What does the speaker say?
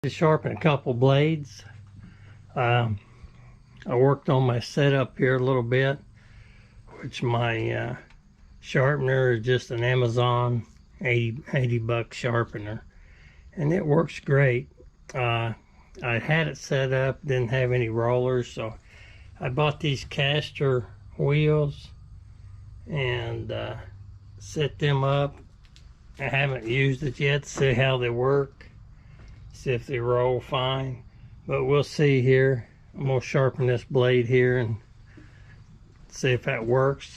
To sharpen a couple blades. I worked on my setup here a little bit, which my sharpener is just an Amazon 80 buck sharpener, and it works great. I had it set up, didn't have any rollers, so I bought these caster wheels and set them up. I haven't used it yet to see how they work, see if they roll fine, but we'll see here. I'm going to sharpen this blade here and see if that works.